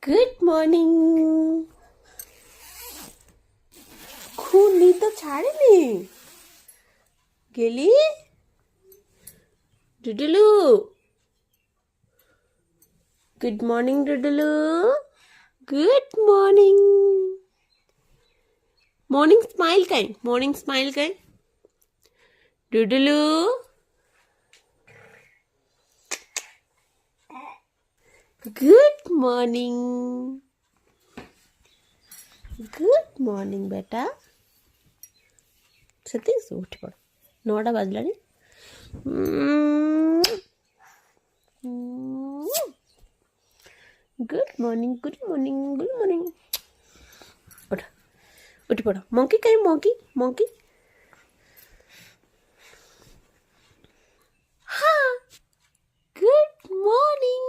Good morning. খুনি তো ছাড়েনি। গেলি Dudulu? Good morning Dudulu. Good morning. Morning smile কাই, মর্নিং স্মাইল কাই Dudulu. Good morning, good morning বেটা। সত্যি উঠে পড়ো, 9টা বাজলানি। Good morning, good morning, good morning. ওঠো, উঠে পড়ো। মঙ্কি কাই, মঙ্কি, মঙ্কি। হ্যাঁ, গুড মর্নিং।